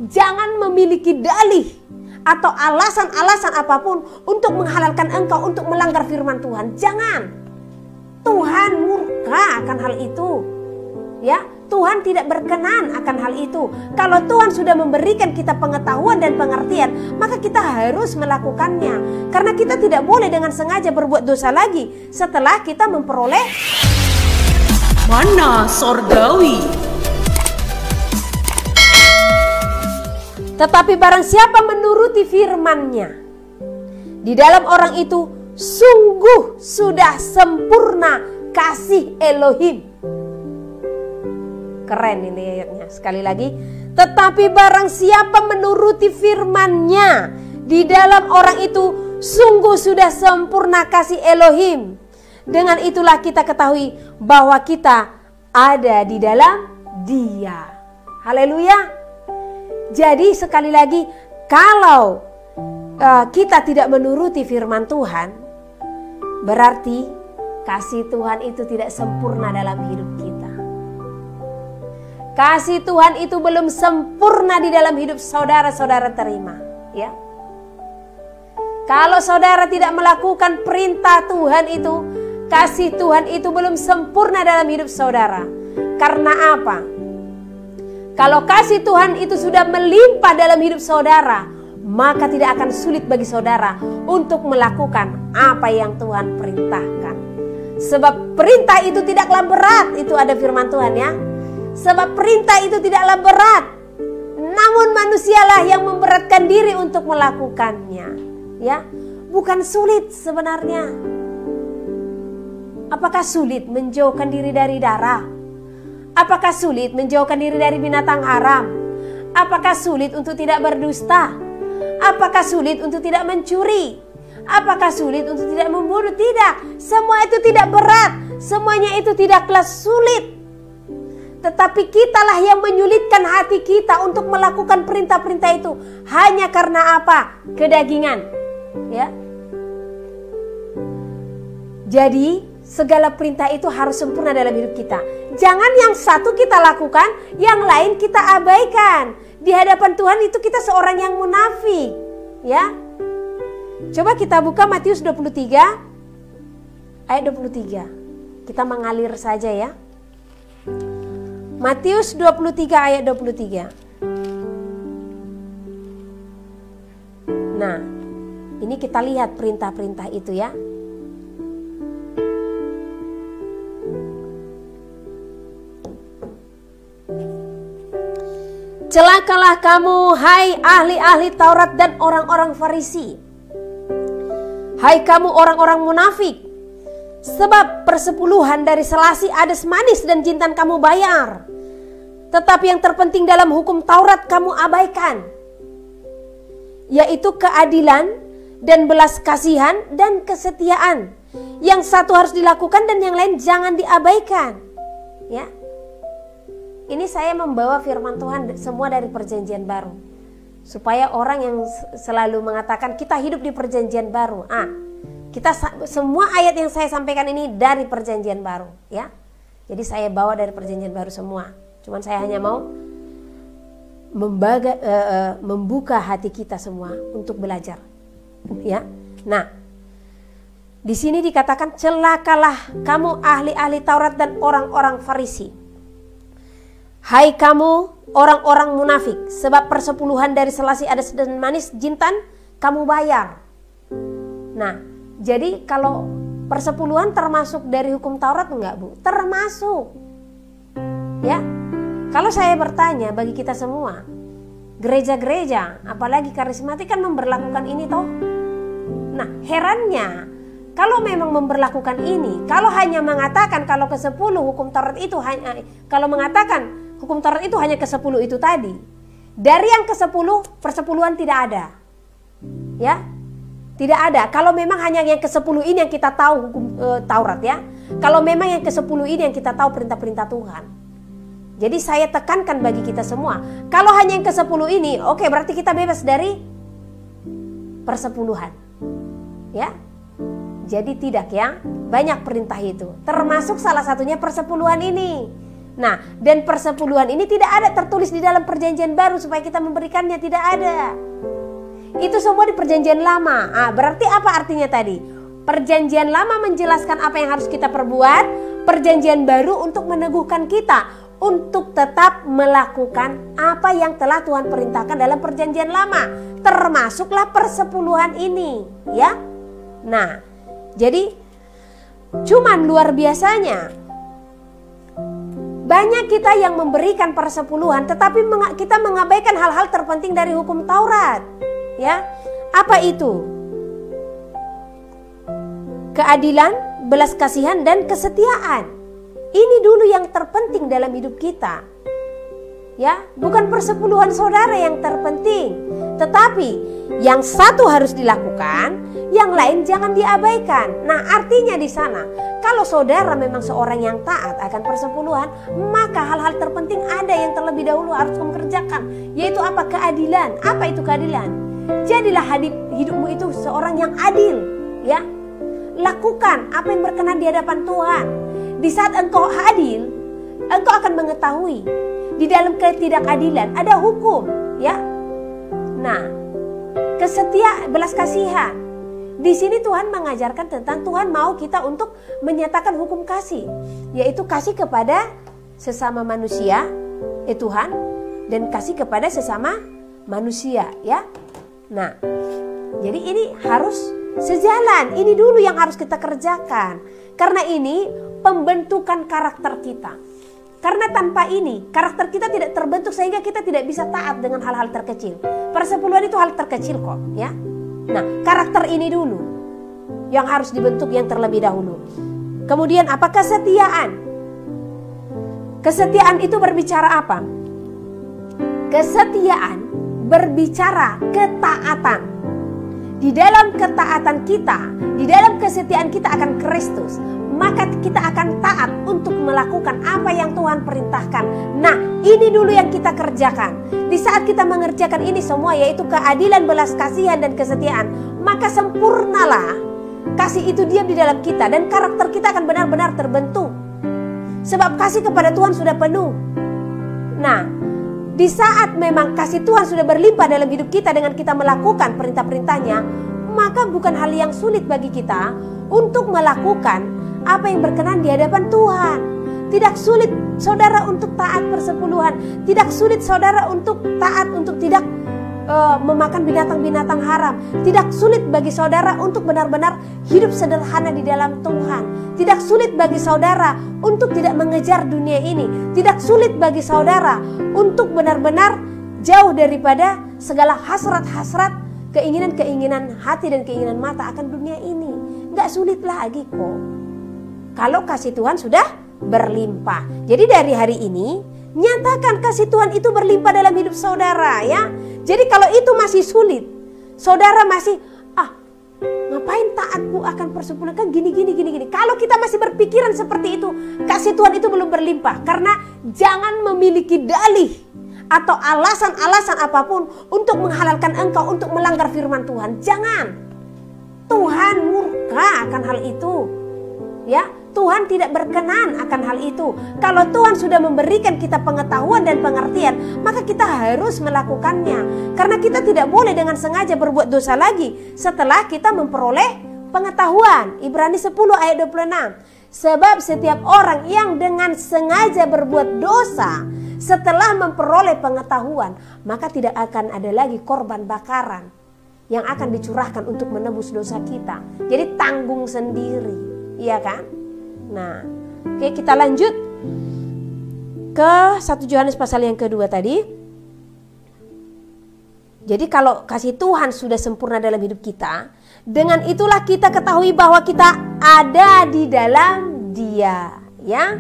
Jangan memiliki dalih atau alasan-alasan apapun untuk menghalalkan engkau untuk melanggar firman Tuhan. Jangan. Tuhan murka akan hal itu. Ya, Tuhan tidak berkenan akan hal itu. Kalau Tuhan sudah memberikan kita pengetahuan dan pengertian, maka kita harus melakukannya. Karena kita tidak boleh dengan sengaja berbuat dosa lagi setelah kita memperoleh Mana Sorgawi. Tetapi barang siapa menuruti firman-Nya, di dalam orang itu sungguh sudah sempurna kasih Elohim. Keren ini ayatnya. Sekali lagi, tetapi barang siapa menuruti firman-Nya, di dalam orang itu sungguh sudah sempurna kasih Elohim. Dengan itulah kita ketahui bahwa kita ada di dalam Dia. Haleluya. Jadi sekali lagi, kalau kita tidak menuruti firman Tuhan, berarti kasih Tuhan itu tidak sempurna dalam hidup kita. Kasih Tuhan itu belum sempurna di dalam hidup saudara-saudara, terima, ya. Kalau saudara tidak melakukan perintah Tuhan itu, kasih Tuhan itu belum sempurna dalam hidup saudara. Karena apa? Kalau kasih Tuhan itu sudah melimpah dalam hidup saudara, maka tidak akan sulit bagi saudara untuk melakukan apa yang Tuhan perintahkan. Sebab perintah itu tidaklah berat, itu ada firman Tuhan, ya. Sebab perintah itu tidaklah berat, namun manusialah yang memberatkan diri untuk melakukannya, ya. Bukan sulit sebenarnya. Apakah sulit menjauhkan diri dari darah? Apakah sulit menjauhkan diri dari binatang haram? Apakah sulit untuk tidak berdusta? Apakah sulit untuk tidak mencuri? Apakah sulit untuk tidak membunuh? Tidak. Semua itu tidak berat. Semuanya itu tidaklah sulit. Tetapi kitalah yang menyulitkan hati kita untuk melakukan perintah-perintah itu. Hanya karena apa? Kedagingan. Ya. Jadi segala perintah itu harus sempurna dalam hidup kita. Jangan yang satu kita lakukan, yang lain kita abaikan. Di hadapan Tuhan itu kita seorang yang munafik, ya. Coba kita buka Matius 23 ayat 23. Kita mengalir saja, ya. Matius 23 ayat 23. Nah, ini kita lihat perintah-perintah itu, ya. Celakalah kamu, hai ahli-ahli Taurat dan orang-orang Farisi. Hai kamu orang-orang munafik, sebab persepuluhan dari selasi adas manis dan jintan kamu bayar. Tetapi yang terpenting dalam hukum Taurat kamu abaikan, yaitu keadilan dan belas kasihan dan kesetiaan. Yang satu harus dilakukan dan yang lain jangan diabaikan, ya. Ini saya membawa firman Tuhan semua dari perjanjian baru. Supaya orang yang selalu mengatakan kita hidup di perjanjian baru. Semua ayat yang saya sampaikan ini dari perjanjian baru, ya. Jadi saya bawa dari perjanjian baru semua. Cuman saya hanya mau membuka hati kita semua untuk belajar, ya. Nah, di sini dikatakan celakalah kamu ahli-ahli Taurat dan orang-orang Farisi. Hai kamu orang-orang munafik, sebab persepuluhan dari selasi adas dan manis jintan kamu bayar. Nah, jadi kalau persepuluhan termasuk dari hukum Taurat enggak, Bu? Termasuk. Ya. Kalau saya bertanya bagi kita semua, gereja-gereja, apalagi karismatik kan memberlakukan ini toh. Nah, herannya kalau memang memberlakukan ini, kalau hanya mengatakan kalau ke-10 hukum Taurat itu hanya, kalau mengatakan hukum Taurat itu hanya ke-10 itu tadi, dari yang ke-10 persepuluhan tidak ada, ya, tidak ada. Kalau memang hanya yang ke-10 ini yang kita tahu hukum Taurat, ya. Kalau memang yang ke-10 ini yang kita tahu perintah-perintah Tuhan. Jadi saya tekankan bagi kita semua, kalau hanya yang ke-10 ini, oke, berarti kita bebas dari persepuluhan, ya. Jadi tidak, ya, banyak perintah itu, termasuk salah satunya persepuluhan ini. Nah, dan persepuluhan ini tidak ada tertulis di dalam perjanjian baru supaya kita memberikannya, tidak ada. Itu semua di perjanjian lama. Berarti apa artinya tadi? Perjanjian lama menjelaskan apa yang harus kita perbuat, perjanjian baru untuk meneguhkan kita untuk tetap melakukan apa yang telah Tuhan perintahkan dalam perjanjian lama, termasuklah persepuluhan ini, ya. Nah, jadi cuman luar biasanya banyak kita yang memberikan persepuluhan, tetapi kita mengabaikan hal-hal terpenting dari hukum Taurat. Ya, apa itu? Keadilan, belas kasihan, dan kesetiaan. Ini dulu yang terpenting dalam hidup kita. Ya, bukan persepuluhan saudara yang terpenting, tetapi yang satu harus dilakukan, yang lain jangan diabaikan. Nah, artinya di sana, kalau saudara memang seorang yang taat akan persepuluhan, maka hal-hal terpenting ada yang terlebih dahulu harus mengerjakan, yaitu apa? Keadilan. Apa itu keadilan? Jadilah hidupmu itu seorang yang adil, ya. Lakukan apa yang berkenan di hadapan Tuhan. Di saat engkau adil, engkau akan mengetahui di dalam ketidakadilan ada hukum, ya. Nah, belas kasihan. Di sini Tuhan mengajarkan tentang Tuhan mau kita untuk menyatakan hukum kasih, yaitu kasih kepada sesama manusia, Tuhan, dan kasih kepada sesama manusia, ya. Nah, jadi ini harus sejalan. Ini dulu yang harus kita kerjakan. Karena ini pembentukan karakter kita. Karena tanpa ini karakter kita tidak terbentuk sehingga kita tidak bisa taat dengan hal-hal terkecil. Persepuluhan itu hal terkecil kok, ya. Nah, karakter ini dulu yang harus dibentuk yang terlebih dahulu. Kemudian apa? Kesetiaan. Kesetiaan itu berbicara apa? Kesetiaan berbicara ketaatan. Di dalam ketaatan kita, di dalam kesetiaan kita akan Kristus, maka kita akan taat untuk melakukan apa yang Tuhan perintahkan. Nah, ini dulu yang kita kerjakan. Di saat kita mengerjakan ini semua, yaitu keadilan, belas kasihan, dan kesetiaan, maka sempurnalah kasih itu diam di dalam kita, dan karakter kita akan benar-benar terbentuk. Sebab kasih kepada Tuhan sudah penuh. Nah, di saat memang kasih Tuhan sudah berlimpah dalam hidup kita dengan kita melakukan perintah-perintahnya, maka bukan hal yang sulit bagi kita untuk melakukan apa yang berkenan di hadapan Tuhan. Tidak sulit saudara untuk taat persepuluhan. Tidak sulit saudara untuk taat untuk tidak memakan binatang-binatang haram. Tidak sulit bagi saudara untuk benar-benar hidup sederhana di dalam Tuhan. Tidak sulit bagi saudara untuk tidak mengejar dunia ini. Tidak sulit bagi saudara untuk benar-benar jauh daripada segala hasrat-hasrat, keinginan-keinginan hati dan keinginan mata akan dunia ini. Gak sulit lagi kok, kalau kasih Tuhan sudah berlimpah. Jadi dari hari ini nyatakan kasih Tuhan itu berlimpah dalam hidup saudara, ya. Jadi kalau itu masih sulit, saudara masih ngapain taat Bu akan persepuluhan, kan gini. Kalau kita masih berpikiran seperti itu, kasih Tuhan itu belum berlimpah. Karena jangan memiliki dalih atau alasan-alasan apapun untuk menghalalkan engkau untuk melanggar firman Tuhan. Jangan. Tuhan murka akan hal itu, ya. Tuhan tidak berkenan akan hal itu. Kalau Tuhan sudah memberikan kita pengetahuan dan pengertian, maka kita harus melakukannya. Karena kita tidak boleh dengan sengaja berbuat dosa lagi setelah kita memperoleh pengetahuan. Ibrani 10 ayat 26. Sebab setiap orang yang dengan sengaja berbuat dosa setelah memperoleh pengetahuan, maka tidak akan ada lagi korban bakaran yang akan dicurahkan untuk menebus dosa kita. Jadi tanggung sendiri, iya kan? Nah, oke, kita lanjut ke 1 Yohanes pasal yang kedua tadi. Jadi kalau kasih Tuhan sudah sempurna dalam hidup kita, dengan itulah kita ketahui bahwa kita ada di dalam Dia, ya.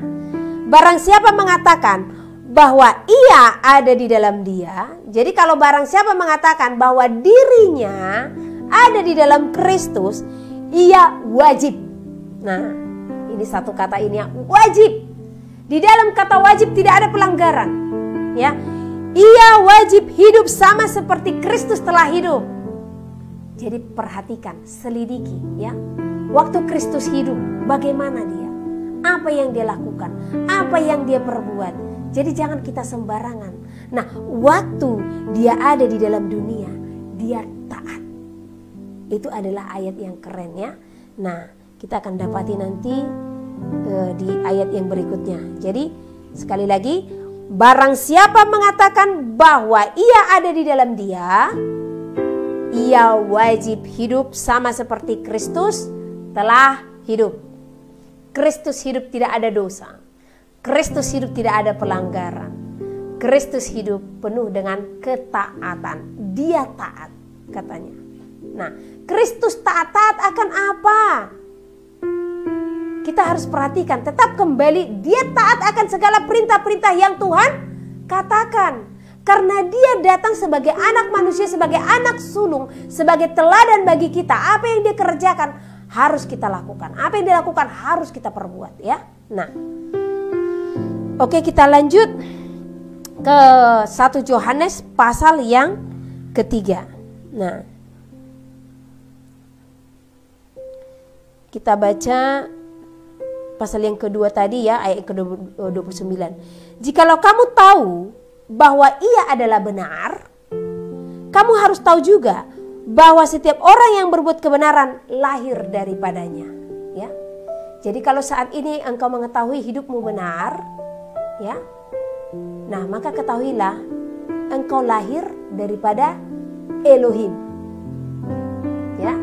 Barang siapa mengatakan bahwa ia ada di dalam Dia, jadi kalau barang siapa mengatakan bahwa dirinya ada di dalam Kristus, ia wajib. Nah, ini satu kata ini ya, wajib. Di dalam kata wajib tidak ada pelanggaran, ya. Ia wajib hidup sama seperti Kristus telah hidup. Jadi perhatikan, selidiki, ya. Waktu Kristus hidup, bagaimana dia? apa yang dia lakukan, apa yang dia perbuat. Jadi jangan kita sembarangan. Nah, waktu dia ada di dalam dunia, dia taat. Itu adalah ayat yang keren ya. Nah, kita akan dapati nanti di ayat yang berikutnya. Jadi sekali lagi, barang siapa mengatakan bahwa ia ada di dalam dia, ia wajib hidup sama seperti Kristus telah hidup. Kristus hidup tidak ada dosa. Kristus hidup tidak ada pelanggaran. Kristus hidup penuh dengan ketaatan. Dia taat katanya. Nah, Kristus taat akan apa? Kita harus perhatikan, tetap kembali dia taat akan segala perintah-perintah yang Tuhan katakan. Karena dia datang sebagai anak manusia, sebagai anak sulung, sebagai teladan bagi kita. Apa yang dia kerjakan harus kita lakukan. Apa yang dia lakukan harus kita perbuat ya. Nah, oke, kita lanjut ke 1 Yohanes pasal yang ketiga. Nah, kita baca pasal yang kedua tadi ya, ayat ke-29. Jikalau kamu tahu bahwa ia adalah benar, kamu harus tahu juga bahwa setiap orang yang berbuat kebenaran lahir daripadanya. Ya, jadi kalau saat ini engkau mengetahui hidupmu benar, ya, nah maka ketahuilah engkau lahir daripada Elohim. Ya,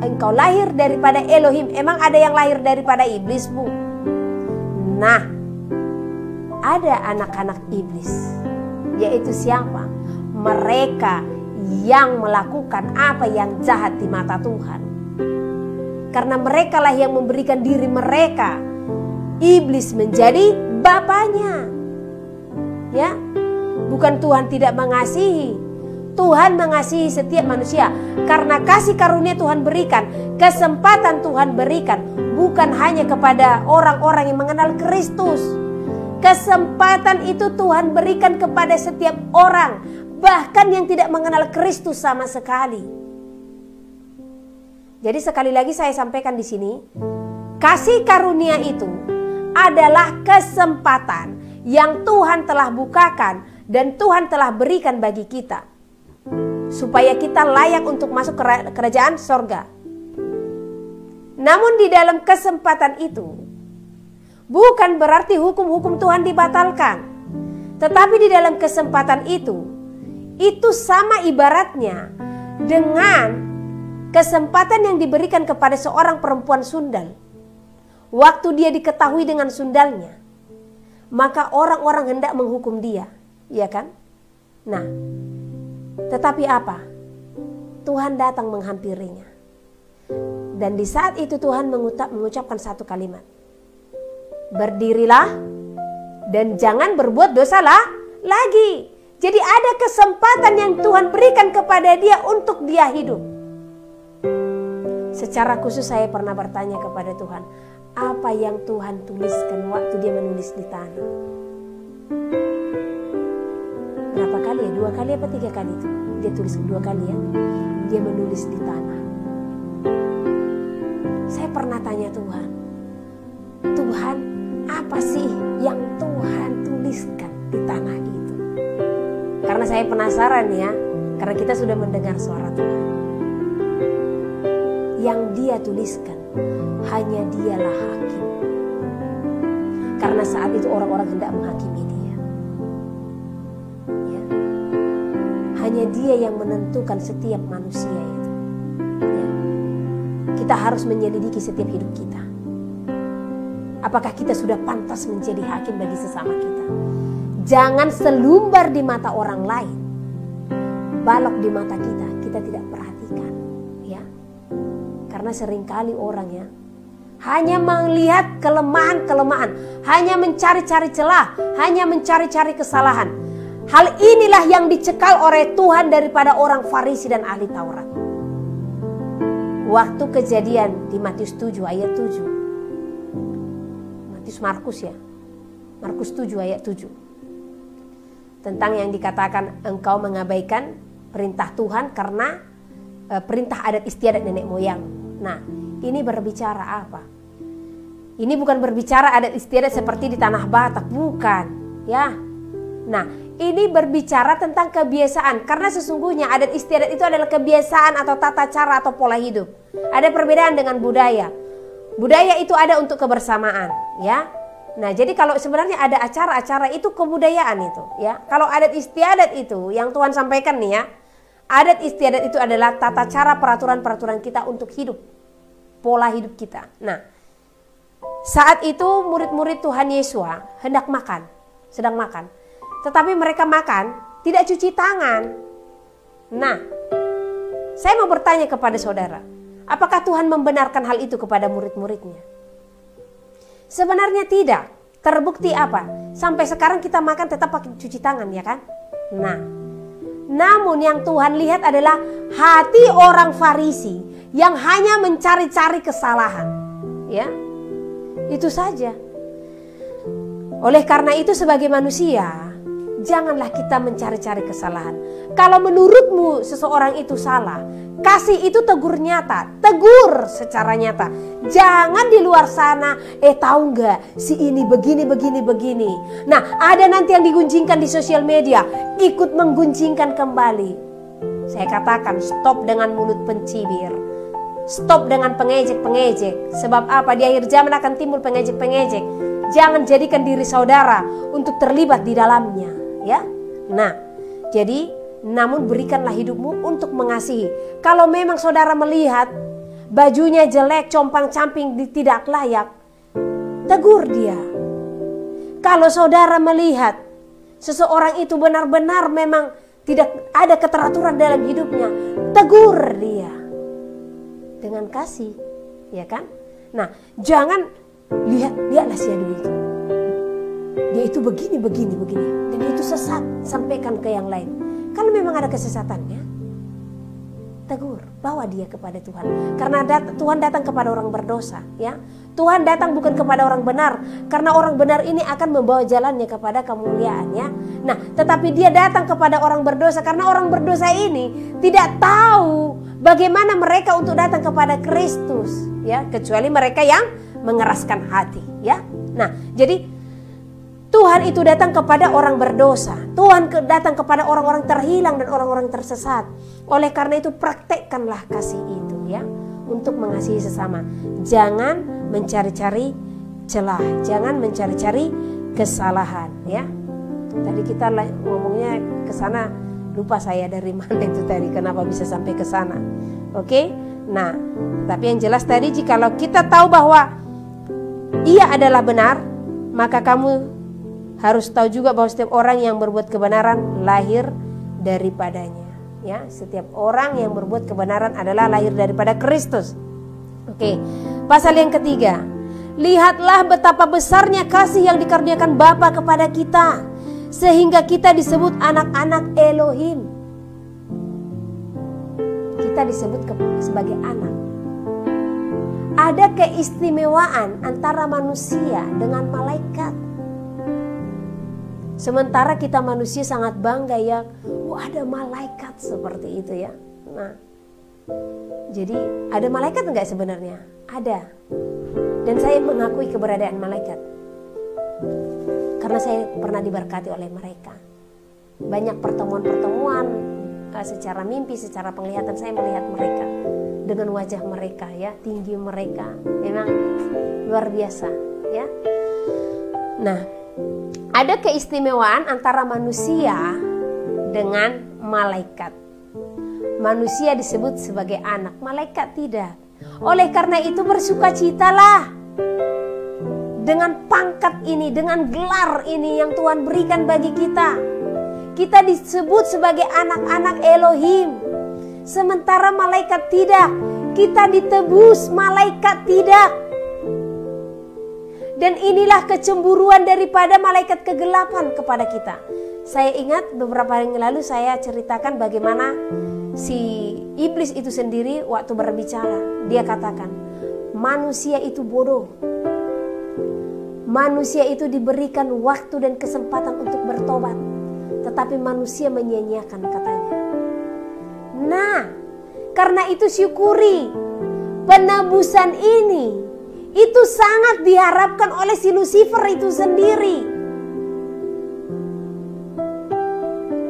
engkau lahir daripada Elohim. Emang ada yang lahir daripada iblis, Bu? Nah, ada anak-anak iblis. Yaitu siapa? Mereka yang melakukan apa yang jahat di mata Tuhan. Karena mereka lah yang memberikan diri mereka. Iblis menjadi bapaknya. Ya, bukan Tuhan tidak mengasihi. Tuhan mengasihi setiap manusia. Karena kasih karunia Tuhan berikan, kesempatan Tuhan berikan, bukan hanya kepada orang-orang yang mengenal Kristus. Kesempatan itu Tuhan berikan kepada setiap orang, bahkan yang tidak mengenal Kristus sama sekali. Jadi sekali lagi saya sampaikan di sini, kasih karunia itu adalah kesempatan yang Tuhan telah bukakan dan Tuhan telah berikan bagi kita, supaya kita layak untuk masuk ke kerajaan sorga. Namun di dalam kesempatan itu, bukan berarti hukum-hukum Tuhan dibatalkan. Tetapi di dalam kesempatan itu sama ibaratnya dengan kesempatan yang diberikan kepada seorang perempuan sundal. Waktu dia diketahui dengan sundalnya, maka orang-orang hendak menghukum dia, ya kan? Nah, tetapi apa? Tuhan datang menghampirinya. Dan di saat itu Tuhan mengucapkan satu kalimat. Berdirilah dan jangan berbuat dosa lagi. Jadi ada kesempatan yang Tuhan berikan kepada dia untuk dia hidup. Secara khusus saya pernah bertanya kepada Tuhan, apa yang Tuhan tuliskan waktu dia menulis di tanah? Berapa kali ya? 2 kali apa 3 kali itu? Dia tulis 2 kali ya. Dia menulis di tanah. Saya pernah tanya Tuhan, Tuhan, apa sih yang Tuhan tuliskan di tanah itu? Karena saya penasaran ya, karena kita sudah mendengar suara Tuhan. Yang dia tuliskan, hanya dialah hakim. Karena saat itu orang-orang hendak menghakimi dia. Ya. Hanya dia yang menentukan setiap manusia itu. Ya. Kita harus menyelidiki setiap hidup kita. Apakah kita sudah pantas menjadi hakim bagi sesama kita? Jangan selumbar di mata orang lain, balok di mata kita, kita tidak perhatikan, ya. Karena seringkali orang ya hanya melihat kelemahan-kelemahan, hanya mencari-cari celah, hanya mencari-cari kesalahan. Hal inilah yang dicekal oleh Tuhan daripada orang Farisi dan ahli Taurat. Waktu kejadian di Matius 7 ayat 7. Markus ya, Markus 7 ayat 7, tentang yang dikatakan engkau mengabaikan perintah Tuhan karena perintah adat istiadat nenek moyang. Nah, ini berbicara apa? Ini bukan berbicara adat istiadat seperti di tanah Batak, bukan, ya. Nah, ini berbicara tentang kebiasaan, karena sesungguhnya adat istiadat itu adalah kebiasaan atau tata cara atau pola hidup. Ada perbedaan dengan budaya. Budaya itu ada untuk kebersamaan, ya. Nah, jadi kalau sebenarnya ada acara-acara itu kebudayaan itu, ya. Kalau adat istiadat itu yang Tuhan sampaikan nih ya, adat istiadat itu adalah tata cara peraturan-peraturan kita untuk hidup, pola hidup kita. Nah, saat itu murid-murid Tuhan Yesus hendak makan, sedang makan. Tetapi mereka makan tidak cuci tangan. Nah, saya mau bertanya kepada saudara, apakah Tuhan membenarkan hal itu kepada murid-muridnya? Sebenarnya tidak. Terbukti apa? Sampai sekarang kita makan tetap pakai cuci tangan, ya kan? Nah, namun yang Tuhan lihat adalah hati orang Farisi yang hanya mencari-cari kesalahan, ya. Itu saja. Oleh karena itu sebagai manusia, janganlah kita mencari-cari kesalahan. Kalau menurutmu seseorang itu salah, kasih itu tegur nyata, tegur secara nyata. Jangan di luar sana, tahu nggak si ini begini. Nah, ada nanti yang digunjingkan di sosial media, ikut menggunjingkan kembali. Saya katakan stop dengan mulut pencibir, stop dengan pengejek-pengejek. Sebab apa? Di akhir zaman akan timbul pengejek-pengejek. Jangan jadikan diri saudara untuk terlibat di dalamnya, ya. Nah, jadi namun berikanlah hidupmu untuk mengasihi. Kalau memang saudara melihat bajunya jelek, compang-camping, tidak layak, tegur dia. Kalau saudara melihat seseorang itu benar-benar memang tidak ada keteraturan dalam hidupnya, tegur dia dengan kasih, ya kan? Nah, jangan lihatlah si Adu itu. Dia itu begini, dan itu sesat, sampaikan ke yang lain. Kalau memang ada kesesatannya, tegur, bawa dia kepada Tuhan. Karena Tuhan datang kepada orang berdosa, ya. Tuhan datang bukan kepada orang benar, karena orang benar ini akan membawa jalannya kepada kemuliaan, ya. Nah, tetapi dia datang kepada orang berdosa karena orang berdosa ini tidak tahu bagaimana mereka untuk datang kepada Kristus, ya, kecuali mereka yang mengeraskan hati, ya. Nah, jadi Tuhan itu datang kepada orang berdosa. Tuhan datang kepada orang-orang terhilang dan orang-orang tersesat. Oleh karena itu praktekkanlah kasih itu, ya, untuk mengasihi sesama. Jangan mencari-cari celah, jangan mencari-cari kesalahan, ya. Tadi kita ngomongnya ke sana, lupa saya dari mana itu tadi, kenapa bisa sampai ke sana. Oke? Nah, tapi yang jelas tadi jikalau kita tahu bahwa ia adalah benar, maka kamu harus tahu juga bahwa setiap orang yang berbuat kebenaran lahir daripadanya, ya. Setiap orang yang berbuat kebenaran adalah lahir daripada Kristus. Oke. Pasal yang ketiga, lihatlah betapa besarnya kasih yang dikaruniakan Bapa kepada kita, sehingga kita disebut anak-anak Elohim. Kita disebut sebagai anak. Ada keistimewaan antara manusia dengan malaikat. Sementara kita manusia sangat bangga, ya, ada malaikat seperti itu, ya. Nah, jadi ada malaikat enggak sebenarnya? Ada. Dan saya mengakui keberadaan malaikat karena saya pernah diberkati oleh mereka. Banyak pertemuan-pertemuan secara mimpi, secara penglihatan saya melihat mereka dengan wajah mereka, ya, tinggi mereka memang luar biasa, ya. Nah, ada keistimewaan antara manusia dengan malaikat. Manusia disebut sebagai anak, malaikat tidak. Oleh karena itu bersukacitalah dengan pangkat ini, dengan gelar ini yang Tuhan berikan bagi kita. Kita disebut sebagai anak-anak Elohim. Sementara malaikat tidak. Kita ditebus, malaikat tidak. Dan inilah kecemburuan daripada malaikat kegelapan kepada kita. Saya ingat beberapa hari yang lalu saya ceritakan bagaimana si iblis itu sendiri waktu berbicara. Dia katakan, manusia itu bodoh. Manusia itu diberikan waktu dan kesempatan untuk bertobat, tetapi manusia menyia-nyiakan, katanya. Nah, karena itu syukuri penebusan ini itu sangat diharapkan oleh si Lucifer itu sendiri.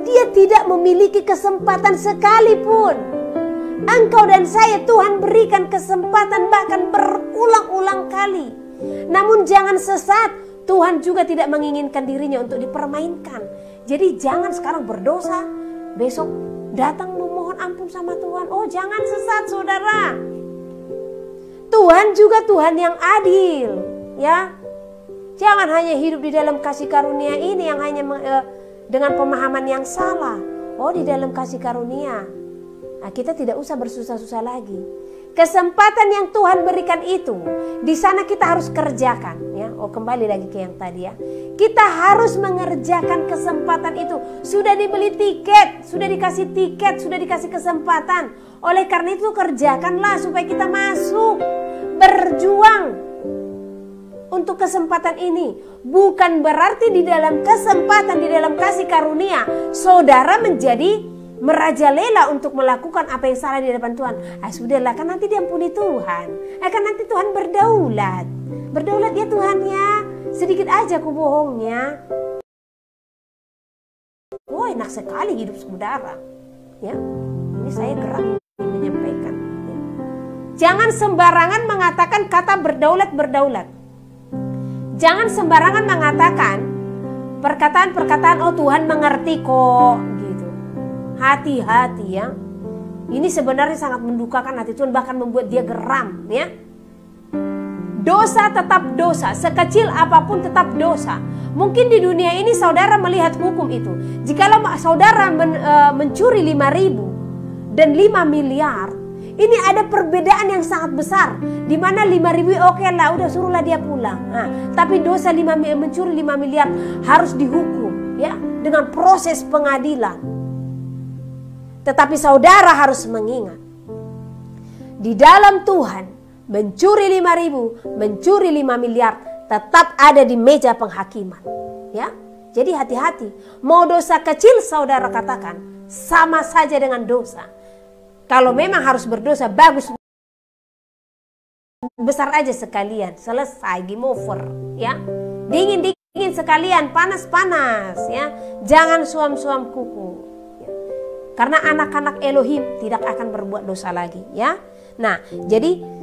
Dia tidak memiliki kesempatan sekalipun. Engkau dan saya Tuhan berikan kesempatan bahkan berulang-ulang kali. Namun jangan sesat, Tuhan juga tidak menginginkan dirinya untuk dipermainkan. Jadi jangan sekarang berdosa, besok datang memohon ampun sama Tuhan. Oh, jangan sesat saudara. Tuhan juga Tuhan yang adil, ya. Jangan hanya hidup di dalam kasih karunia ini yang hanya dengan pemahaman yang salah. Oh, di dalam kasih karunia, nah, kita tidak usah bersusah-susah lagi. Kesempatan yang Tuhan berikan itu, di sana kita harus kerjakan, ya. Oh, kembali lagi ke yang tadi ya. Kita harus mengerjakan kesempatan itu. Sudah dibeli tiket, sudah dikasih tiket, sudah dikasih kesempatan. Oleh karena itu kerjakanlah supaya kita masuk. Berjuang untuk kesempatan ini. Bukan berarti di dalam kesempatan, di dalam kasih karunia, saudara menjadi merajalela untuk melakukan apa yang salah di hadapan Tuhan. Sudahlah, kan nanti diampuni Tuhan. Kan nanti Tuhan berdaulat. Berdaulat ya Tuhan ya. Sedikit aja aku bohongnya. Oh, enak sekali hidup saudara. Ya, ini saya gerak menyampaikan. Ya. Jangan sembarangan mengatakan kata berdaulat. Jangan sembarangan mengatakan perkataan-perkataan oh Tuhan mengerti kok gitu. Hati-hati ya. Ini sebenarnya sangat mendukakan hati Tuhan, bahkan membuat dia geram ya. Dosa tetap dosa, sekecil apapun tetap dosa. Mungkin di dunia ini saudara melihat hukum itu. Jikalau saudara mencuri 5.000 dan 5 miliar, ini ada perbedaan yang sangat besar. Di mana 5.000 oke lah, udah suruhlah dia pulang. Nah, tapi dosa mencuri 5 miliar harus dihukum ya dengan proses pengadilan. Tetapi saudara harus mengingat, di dalam Tuhan mencuri 5.000, mencuri 5 miliar tetap ada di meja penghakiman. Ya, jadi hati-hati. Mau dosa kecil saudara katakan sama saja dengan dosa. Kalau memang harus berdosa, bagus besar aja sekalian, selesai, game over, ya. Dingin sekalian, panas ya. Jangan suam-suam kuku. Ya. Karena anak-anak Elohim tidak akan berbuat dosa lagi, ya. Nah, jadi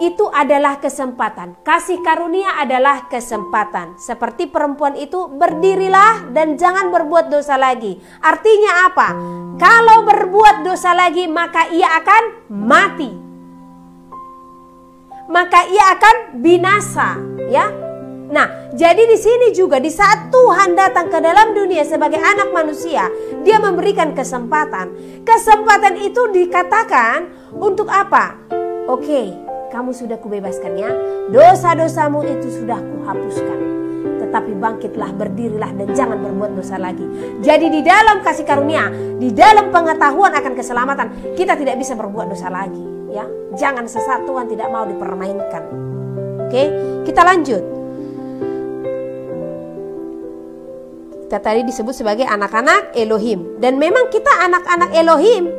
itu adalah kesempatan. Kasih karunia adalah kesempatan. Seperti perempuan itu, berdirilah dan jangan berbuat dosa lagi. Artinya apa? Kalau berbuat dosa lagi, maka ia akan mati. Maka ia akan binasa, ya. Nah, jadi di sini juga di saat Tuhan datang ke dalam dunia sebagai anak manusia, dia memberikan kesempatan. Kesempatan itu dikatakan untuk apa? Oke, kamu sudah kubebaskan ya. Dosa-dosamu itu sudah kuhapuskan. Tetapi bangkitlah, berdirilah dan jangan berbuat dosa lagi. Jadi di dalam kasih karunia, di dalam pengetahuan akan keselamatan, kita tidak bisa berbuat dosa lagi, ya. Jangan sesat, Tuhan tidak mau dipermainkan. Oke, kita lanjut. Kita tadi disebut sebagai anak-anak Elohim, dan memang kita anak-anak Elohim.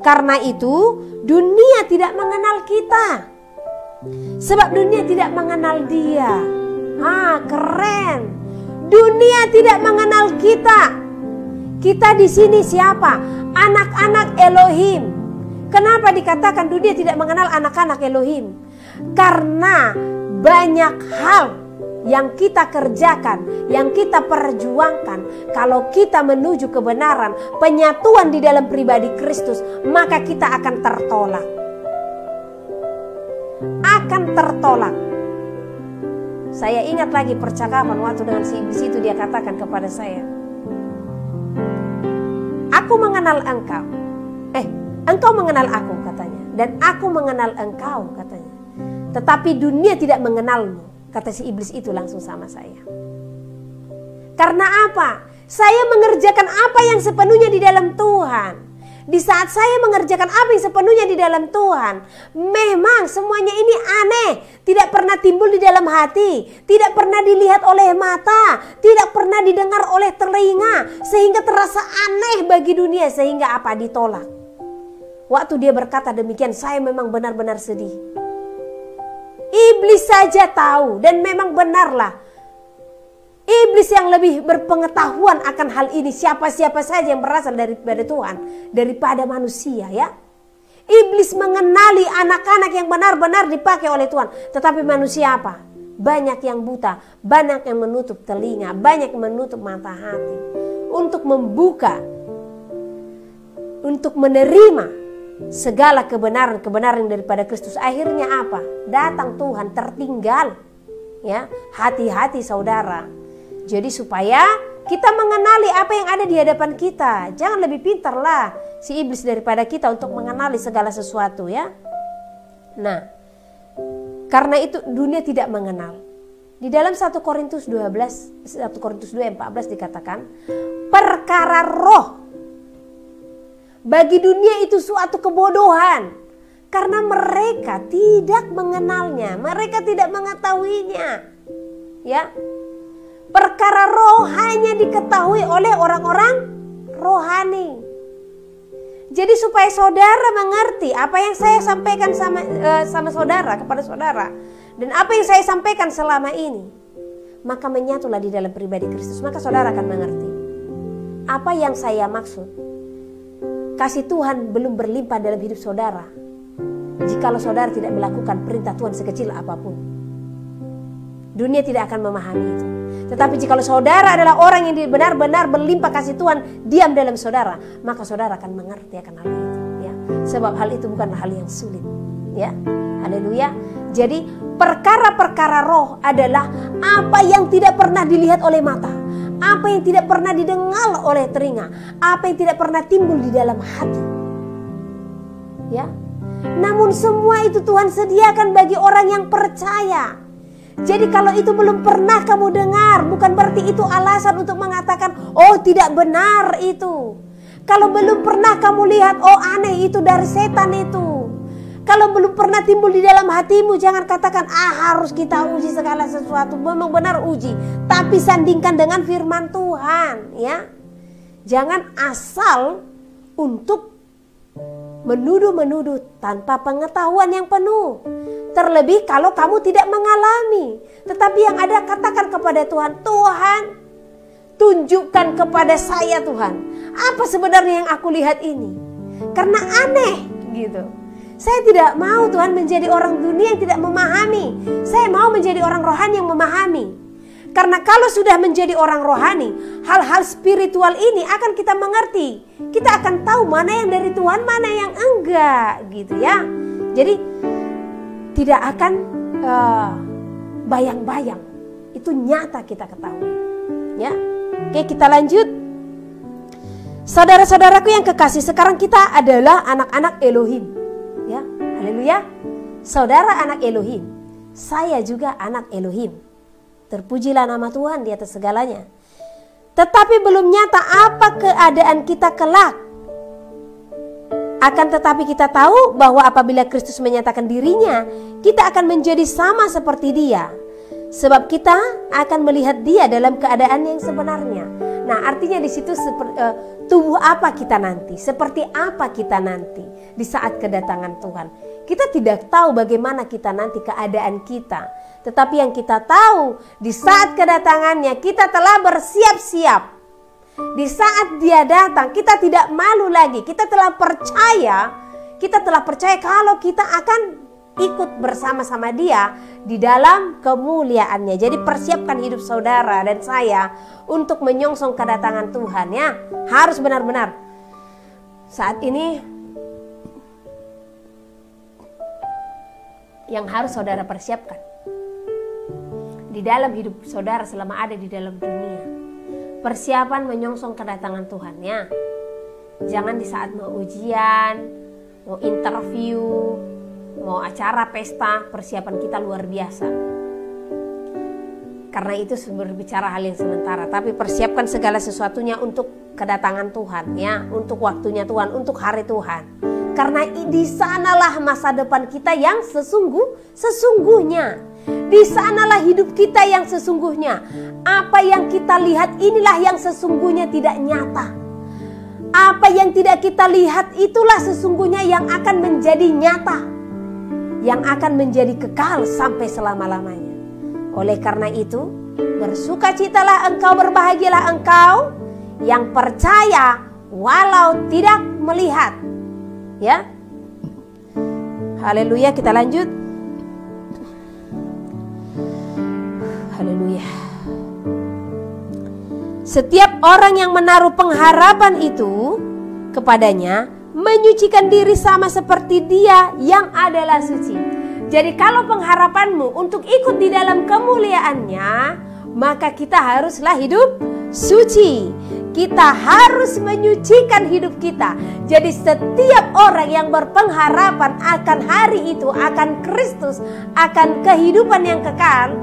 Karena itu dunia tidak mengenal kita. Sebab dunia tidak mengenal dia. Keren. Dunia tidak mengenal kita. Kita di sini siapa? Anak-anak Elohim. Kenapa dikatakan dunia tidak mengenal anak-anak Elohim? Karena banyak hal yang kita kerjakan, yang kita perjuangkan. Kalau kita menuju kebenaran, penyatuan di dalam pribadi Kristus, maka kita akan tertolak. Akan tertolak. Saya ingat lagi percakapan waktu dengan si iblis itu, dia katakan kepada saya, aku mengenal engkau. Engkau mengenal aku katanya. Dan aku mengenal engkau katanya. Tetapi dunia tidak mengenalmu, kata si iblis itu langsung sama saya. Karena apa? Saya mengerjakan apa yang sepenuhnya di dalam Tuhan. Di saat saya mengerjakan apa yang sepenuhnya di dalam Tuhan, memang semuanya ini aneh, tidak pernah timbul di dalam hati, tidak pernah dilihat oleh mata, tidak pernah didengar oleh telinga, sehingga terasa aneh bagi dunia, sehingga apa? Ditolak. Waktu dia berkata demikian, saya memang benar-benar sedih. Iblis saja tahu, dan memang benarlah. Iblis yang lebih berpengetahuan akan hal ini, siapa-siapa saja yang berasal daripada Tuhan, daripada manusia ya. Iblis mengenali anak-anak yang benar-benar dipakai oleh Tuhan. Tetapi manusia apa? Banyak yang buta, banyak yang menutup telinga, banyak yang menutup mata hati. Untuk membuka, untuk menerima segala kebenaran daripada Kristus. Akhirnya apa? Datang Tuhan, tertinggal. Ya, hati-hati saudara. Jadi supaya kita mengenali apa yang ada di hadapan kita. Jangan lebih pintarlah si iblis daripada kita untuk mengenali segala sesuatu ya. Nah, karena itu dunia tidak mengenal. Di dalam 1 Korintus 2:14 dikatakan, perkara roh bagi dunia itu suatu kebodohan, karena mereka tidak mengenalnya, mereka tidak mengetahuinya. Ya. Perkara roh hanya diketahui oleh orang-orang rohani. Jadi supaya saudara mengerti apa yang saya sampaikan sama saudara, kepada saudara, dan apa yang saya sampaikan selama ini, maka menyatulah di dalam pribadi Kristus. Maka saudara akan mengerti apa yang saya maksud. Kasih Tuhan belum berlimpah dalam hidup saudara jikalau saudara tidak melakukan perintah Tuhan sekecil apapun. Dunia tidak akan memahami itu. Tetapi jikalau saudara adalah orang yang benar-benar berlimpah kasih Tuhan diam dalam saudara, maka saudara akan mengerti akan hal itu ya. Sebab hal itu bukan hal yang sulit ya. Haleluya. Jadi perkara-perkara roh adalah apa yang tidak pernah dilihat oleh mata, apa yang tidak pernah didengar oleh telinga, apa yang tidak pernah timbul di dalam hati. Ya. Namun semua itu Tuhan sediakan bagi orang yang percaya. Jadi kalau itu belum pernah kamu dengar, bukan berarti itu alasan untuk mengatakan, oh tidak benar itu. Kalau belum pernah kamu lihat, oh aneh itu dari setan itu. Kalau belum pernah timbul di dalam hatimu, jangan katakan, harus kita uji segala sesuatu. Memang benar uji, tapi sandingkan dengan firman Tuhan ya. Jangan asal untuk menuduh-menuduh tanpa pengetahuan yang penuh. Terlebih kalau kamu tidak mengalami. Tetapi yang ada katakan kepada Tuhan, Tuhan tunjukkan kepada saya Tuhan, apa sebenarnya yang aku lihat ini. Karena aneh gitu. Saya tidak mau Tuhan menjadi orang dunia yang tidak memahami. Saya mau menjadi orang rohani yang memahami. Karena kalau sudah menjadi orang rohani, hal-hal spiritual ini akan kita mengerti. Kita akan tahu mana yang dari Tuhan, mana yang enggak gitu ya. Jadi tidak akan bayang-bayang. Itu nyata kita ketahui. Ya. Oke, kita lanjut. Saudara-saudaraku yang kekasih, sekarang kita adalah anak-anak Elohim. Ya, haleluya. Saudara anak Elohim. Saya juga anak Elohim. Terpujilah nama Tuhan di atas segalanya. Tetapi belum nyata apa keadaan kita kelak. Akan tetapi kita tahu bahwa apabila Kristus menyatakan dirinya, kita akan menjadi sama seperti Dia. Sebab kita akan melihat Dia dalam keadaan yang sebenarnya. Nah, artinya di situ tubuh apa kita nanti, seperti apa kita nanti di saat kedatangan Tuhan. Kita tidak tahu bagaimana kita nanti keadaan kita. Tetapi yang kita tahu, di saat kedatangannya kita telah bersiap-siap. Di saat Dia datang, kita tidak malu lagi. Kita telah percaya kalau kita akan ikut bersama-sama Dia di dalam kemuliaannya. Jadi persiapkan hidup saudara dan saya untuk menyongsong kedatangan Tuhan ya. Harus benar-benar. Saat ini yang harus saudara persiapkan di dalam hidup saudara selama ada di dalam dunia. Persiapan menyongsong kedatangan Tuhan ya. Jangan di saat mau ujian, mau interview, mau acara pesta, persiapan kita luar biasa. Karena itu berbicara hal yang sementara, tapi persiapkan segala sesuatunya untuk kedatangan Tuhan ya, untuk waktunya Tuhan, untuk hari Tuhan. Karena di sanalah masa depan kita yang sesungguhnya. Di sanalah hidup kita yang sesungguhnya. Apa yang kita lihat inilah yang sesungguhnya tidak nyata. Apa yang tidak kita lihat itulah sesungguhnya yang akan menjadi nyata. yang akan menjadi kekal sampai selama-lamanya. Oleh karena itu, bersukacitalah engkau, berbahagialah engkau yang percaya walau tidak melihat. Ya. Haleluya, kita lanjut. Haleluya. Setiap orang yang menaruh pengharapan itu kepadanya menyucikan diri sama seperti Dia yang adalah suci. Jadi kalau pengharapanmu untuk ikut di dalam kemuliaannya, maka kita haruslah hidup suci. Kita harus menyucikan hidup kita. Jadi setiap orang yang berpengharapan akan hari itu, akan Kristus, akan kehidupan yang kekal,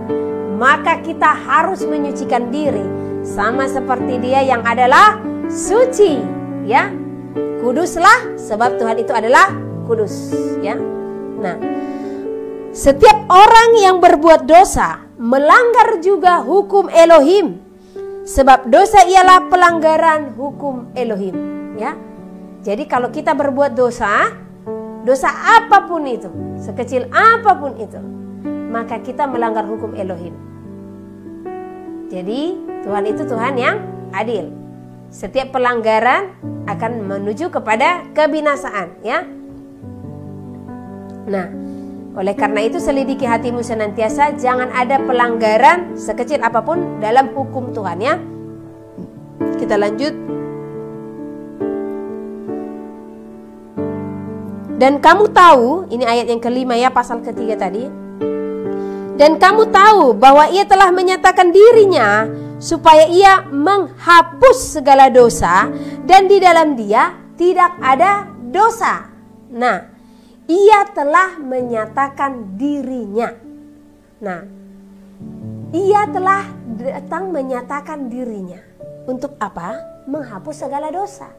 maka kita harus menyucikan diri sama seperti Dia yang adalah suci, ya. Kuduslah sebab Tuhan itu adalah kudus, ya. Nah, setiap orang yang berbuat dosa melanggar juga hukum Elohim. Sebab dosa ialah pelanggaran hukum Elohim, ya. Jadi kalau kita berbuat dosa, dosa apapun itu, sekecil apapun itu, maka kita melanggar hukum Elohim. Jadi Tuhan itu Tuhan yang adil. Setiap pelanggaran akan menuju kepada kebinasaan, ya. Nah, oleh karena itu selidiki hatimu senantiasa, jangan ada pelanggaran sekecil apapun dalam hukum Tuhan, ya. Kita lanjut. Dan kamu tahu, ini ayat yang kelima, ya, pasal ketiga tadi. Dan kamu tahu bahwa Ia telah menyatakan dirinya supaya Ia menghapus segala dosa, dan di dalam Dia tidak ada dosa. Nah, Ia telah menyatakan dirinya. Nah, Ia telah datang menyatakan dirinya. Untuk apa? Menghapus segala dosa.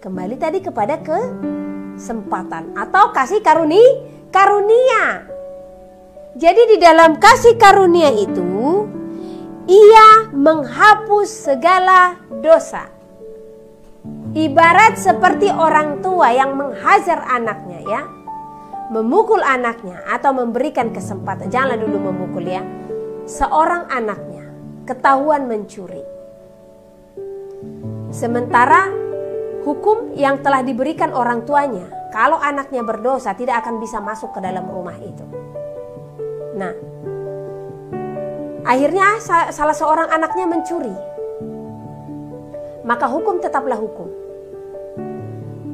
Kembali tadi kepada kesempatan atau kasih karunia. Jadi di dalam kasih karunia itu, Ia menghapus segala dosa. Ibarat seperti orang tua yang menghajar anaknya, ya. Memukul anaknya atau memberikan kesempatan. Janganlah dulu memukul, ya. Seorang anaknya ketahuan mencuri. Sementara hukum yang telah diberikan orang tuanya, kalau anaknya berdosa tidak akan bisa masuk ke dalam rumah itu. Nah, akhirnya salah seorang anaknya mencuri. Maka hukum tetaplah hukum.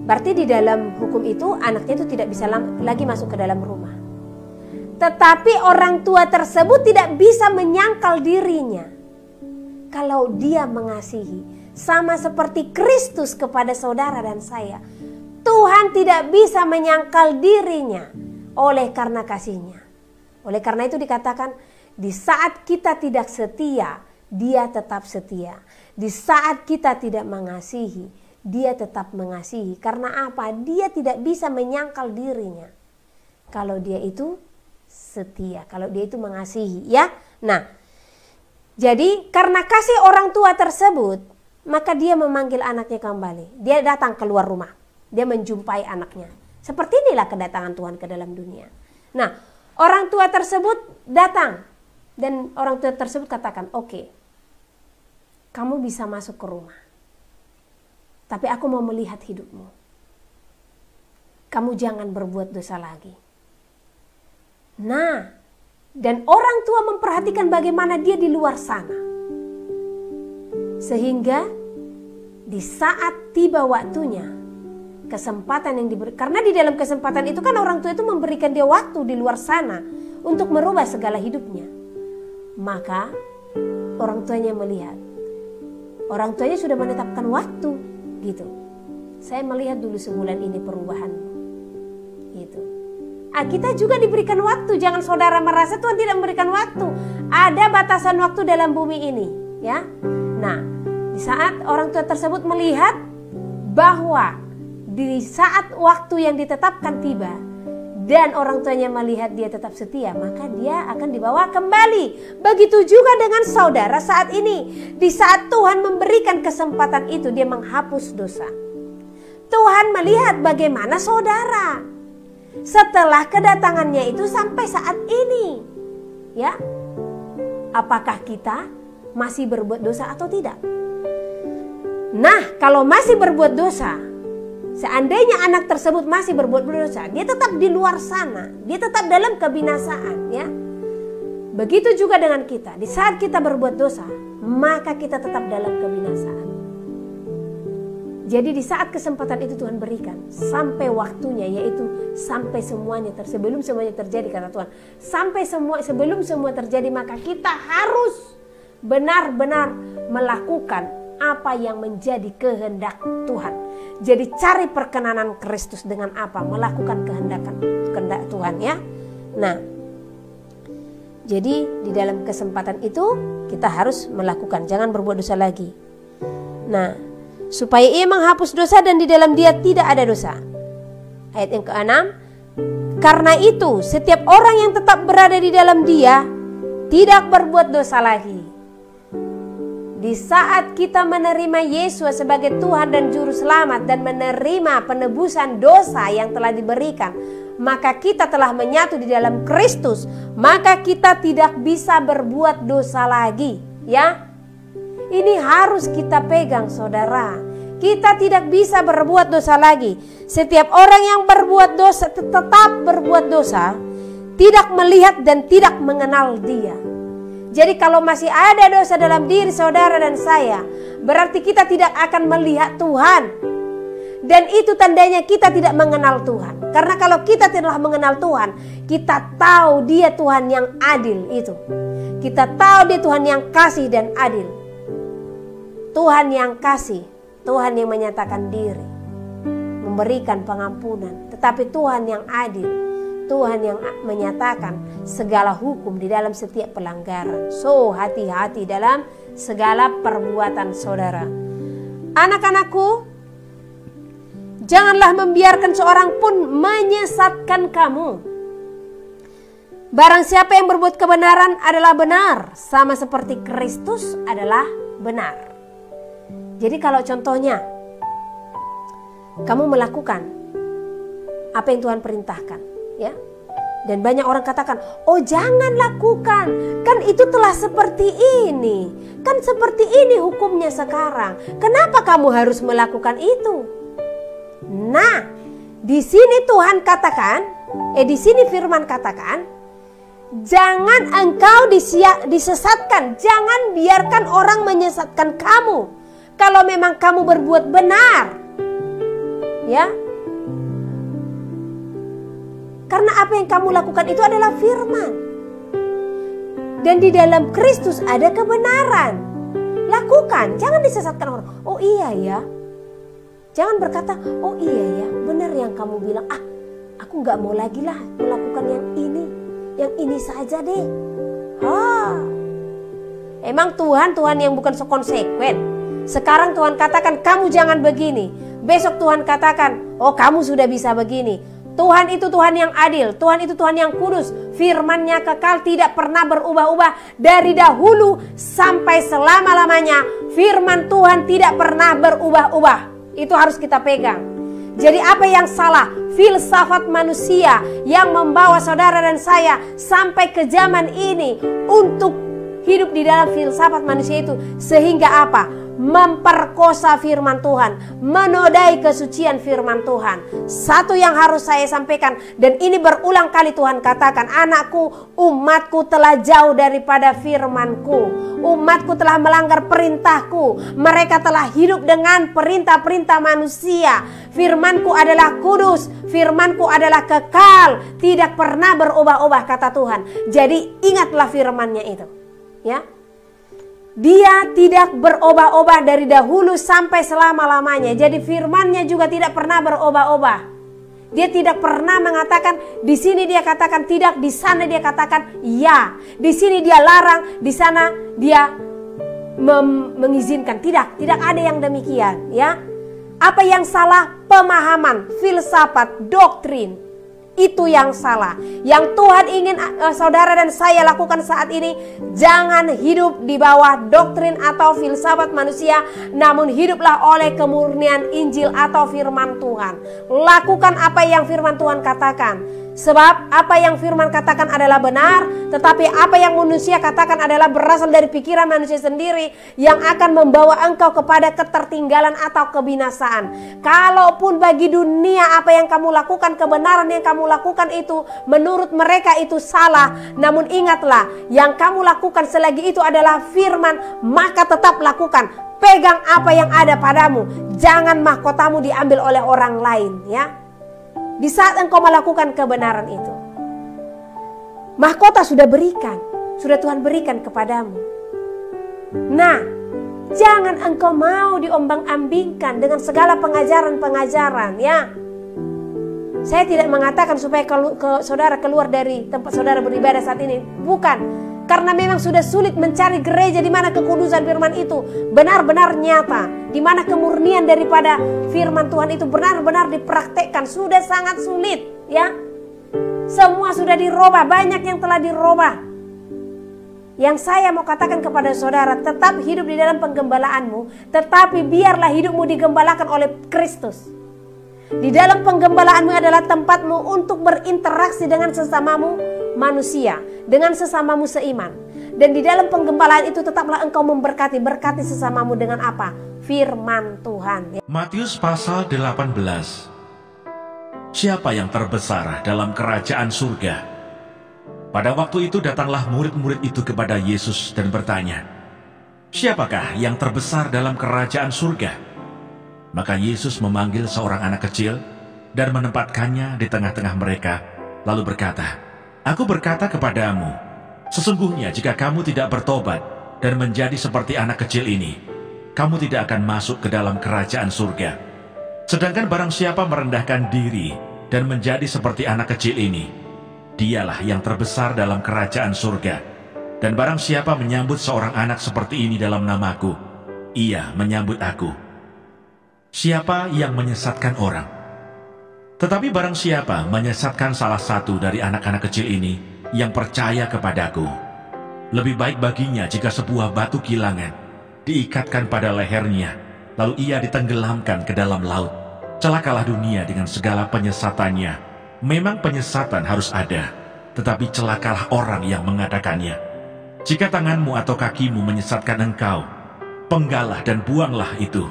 Berarti di dalam hukum itu anaknya itu tidak bisa lagi masuk ke dalam rumah. Tetapi orang tua tersebut tidak bisa menyangkal dirinya. Kalau dia mengasihi, sama seperti Kristus kepada saudara dan saya, Tuhan tidak bisa menyangkal dirinya oleh karena kasihnya. Oleh karena itu dikatakan, di saat kita tidak setia, Dia tetap setia. Di saat kita tidak mengasihi, Dia tetap mengasihi. Karena apa? Dia tidak bisa menyangkal dirinya. Kalau Dia itu setia, kalau Dia itu mengasihi, ya. Nah, jadi karena kasih orang tua tersebut, maka Dia memanggil anaknya kembali. Dia datang keluar rumah. Dia menjumpai anaknya. Seperti inilah kedatangan Tuhan ke dalam dunia. Nah, orang tua tersebut datang. Dan orang tua tersebut katakan, oke, kamu bisa masuk ke rumah. Tapi aku mau melihat hidupmu. Kamu jangan berbuat dosa lagi. Nah, dan orang tua memperhatikan bagaimana dia di luar sana. Sehingga di saat tiba waktunya, kesempatan yang diberi, karena di dalam kesempatan itu kan orang tua itu memberikan dia waktu di luar sana untuk merubah segala hidupnya. Maka orang tuanya melihat, orang tuanya sudah menetapkan waktu, gitu. Saya melihat dulu sebulan ini perubahanmu, gitu. Kita juga diberikan waktu. Jangan saudara merasa Tuhan tidak memberikan waktu. Ada batasan waktu dalam bumi ini, ya. Nah, di saat orang tua tersebut melihat bahwa di saat waktu yang ditetapkan tiba dan orang tuanya melihat dia tetap setia, maka dia akan dibawa kembali. Begitu juga dengan saudara saat ini. Di saat Tuhan memberikan kesempatan itu, dia menghapus dosa. Tuhan melihat bagaimana saudara. setelah kedatangannya itu sampai saat ini. Ya. Apakah kita masih berbuat dosa atau tidak? Nah, kalau masih berbuat dosa, seandainya anak tersebut masih berbuat dosa, dia tetap di luar sana, dia tetap dalam kebinasaan, ya. Begitu juga dengan kita. Di saat kita berbuat dosa, maka kita tetap dalam kebinasaan. Jadi di saat kesempatan itu Tuhan berikan, sampai waktunya, yaitu sampai semuanya sebelum semuanya terjadi, kata Tuhan. Sebelum semua terjadi, maka kita harus benar-benar melakukan apa yang menjadi kehendak Tuhan. Jadi cari perkenanan Kristus dengan apa? Melakukan kehendak Tuhan, ya. Nah, jadi di dalam kesempatan itu kita harus melakukan, jangan berbuat dosa lagi. Nah, supaya ia menghapus dosa dan di dalam dia tidak ada dosa. Ayat yang ke-6, karena itu setiap orang yang tetap berada di dalam dia tidak berbuat dosa lagi. Di saat kita menerima Yesus sebagai Tuhan dan Juru Selamat dan menerima penebusan dosa yang telah diberikan, maka kita telah menyatu di dalam Kristus, maka kita tidak bisa berbuat dosa lagi, ya. Ini harus kita pegang, saudara. Kita tidak bisa berbuat dosa lagi. Setiap orang yang berbuat dosa, tetap berbuat dosa, tidak melihat dan tidak mengenal Dia. Jadi kalau masih ada dosa dalam diri saudara dan saya, berarti kita tidak akan melihat Tuhan. Dan itu tandanya kita tidak mengenal Tuhan. Karena kalau kita tidak mengenal Tuhan, kita tahu Dia Tuhan yang adil itu. Kita tahu Dia Tuhan yang kasih dan adil. Tuhan yang kasih, Tuhan yang menyatakan diri, memberikan pengampunan. Tetapi Tuhan yang adil, Tuhan yang menyatakan segala hukum di dalam setiap pelanggaran. So, hati-hati dalam segala perbuatan saudara. Anak-anakku, janganlah membiarkan seorang pun menyesatkan kamu. Barang siapa yang berbuat kebenaran adalah benar, sama seperti Kristus adalah benar. Jadi kalau contohnya kamu melakukan apa yang Tuhan perintahkan, ya, dan banyak orang katakan, oh jangan lakukan, kan itu telah seperti ini, kan seperti ini hukumnya sekarang, kenapa kamu harus melakukan itu? Nah, di sini Tuhan katakan, di sini firman katakan, jangan engkau disesatkan, jangan biarkan orang menyesatkan kamu. Kalau memang kamu berbuat benar, ya, karena apa yang kamu lakukan itu adalah firman. Dan di dalam Kristus ada kebenaran. Lakukan, jangan disesatkan orang. Oh iya ya. Jangan berkata, oh iya ya, benar yang kamu bilang. Aku gak mau lagi lah melakukan yang ini saja deh. Emang Tuhan yang bukan sekonsekuen. Sekarang Tuhan katakan kamu jangan begini. Besok Tuhan katakan, oh kamu sudah bisa begini. Tuhan itu Tuhan yang adil. Tuhan itu Tuhan yang kudus. Firman-Nya kekal, tidak pernah berubah-ubah. Dari dahulu sampai selama-lamanya, firman Tuhan tidak pernah berubah-ubah. Itu harus kita pegang. Jadi apa yang salah? Filsafat manusia yang membawa saudara dan saya sampai ke zaman ini untuk hidup di dalam filsafat manusia itu. Sehingga apa? Memperkosa firman Tuhan, menodai kesucian firman Tuhan. Satu yang harus saya sampaikan, dan ini berulang kali Tuhan katakan, anakku, umatku telah jauh daripada firmanku. Umatku telah melanggar perintahku. Mereka telah hidup dengan perintah-perintah manusia. Firmanku adalah kudus, firmanku adalah kekal, tidak pernah berubah-ubah, kata Tuhan. Jadi ingatlah firman-Nya itu, ya. Dia tidak berubah-ubah dari dahulu sampai selama-lamanya. Jadi firman-Nya juga tidak pernah berubah-ubah. Dia tidak pernah mengatakan, di sini dia katakan tidak, di sana dia katakan ya. Di sini dia larang, di sana dia mengizinkan. Tidak ada yang demikian, ya. Apa yang salah? Pemahaman, filsafat, doktrin. Itu yang salah. Yang Tuhan ingin saudara dan saya lakukan saat ini, jangan hidup di bawah doktrin atau filsafat manusia, namun hiduplah oleh kemurnian Injil atau firman Tuhan. Lakukan apa yang firman Tuhan katakan. Sebab apa yang firman katakan adalah benar, tetapi apa yang manusia katakan adalah berasal dari pikiran manusia sendiri yang akan membawa engkau kepada ketertinggalan atau kebinasaan. Kalaupun bagi dunia apa yang kamu lakukan, kebenaran yang kamu lakukan itu menurut mereka itu salah, namun ingatlah, yang kamu lakukan selagi itu adalah firman, maka tetap lakukan. Pegang apa yang ada padamu, jangan mahkotamu diambil oleh orang lain, ya. Di saat engkau melakukan kebenaran itu, mahkota sudah Tuhan berikan kepadamu. Nah, jangan engkau mau diombang-ambingkan dengan segala pengajaran-pengajaran, ya. Saya tidak mengatakan supaya saudara keluar dari tempat saudara beribadah saat ini, bukan. Karena memang sudah sulit mencari gereja di mana kekudusan firman itu benar-benar nyata, di mana kemurnian daripada firman Tuhan itu benar-benar dipraktekkan. Sudah sangat sulit, ya. Semua sudah dirubah, banyak yang telah dirubah. Yang saya mau katakan kepada saudara, tetap hidup di dalam penggembalaanmu, tetapi biarlah hidupmu digembalakan oleh Kristus. Di dalam penggembalaanmu adalah tempatmu untuk berinteraksi dengan sesamamu manusia, dengan sesamamu seiman. Dan di dalam penggembalaan itu tetaplah engkau berkati sesamamu dengan apa? Firman Tuhan. Matius pasal 18. Siapa yang terbesar dalam kerajaan surga? Pada waktu itu datanglah murid-murid itu kepada Yesus dan bertanya, siapakah yang terbesar dalam kerajaan surga? Maka Yesus memanggil seorang anak kecil dan menempatkannya di tengah-tengah mereka, lalu berkata, Aku berkata kepadamu, sesungguhnya jika kamu tidak bertobat dan menjadi seperti anak kecil ini, kamu tidak akan masuk ke dalam kerajaan surga. Sedangkan barang siapa merendahkan diri dan menjadi seperti anak kecil ini, dialah yang terbesar dalam kerajaan surga. Dan barang siapa menyambut seorang anak seperti ini dalam namaku, ia menyambut aku. Siapa yang menyesatkan orang? Tetapi barang siapa menyesatkan salah satu dari anak-anak kecil ini yang percaya kepadaku, lebih baik baginya jika sebuah batu kilangan diikatkan pada lehernya, lalu ia ditenggelamkan ke dalam laut. Celakalah dunia dengan segala penyesatannya. Memang penyesatan harus ada, tetapi celakalah orang yang mengadakannya. Jika tanganmu atau kakimu menyesatkan engkau, penggalah dan buanglah itu.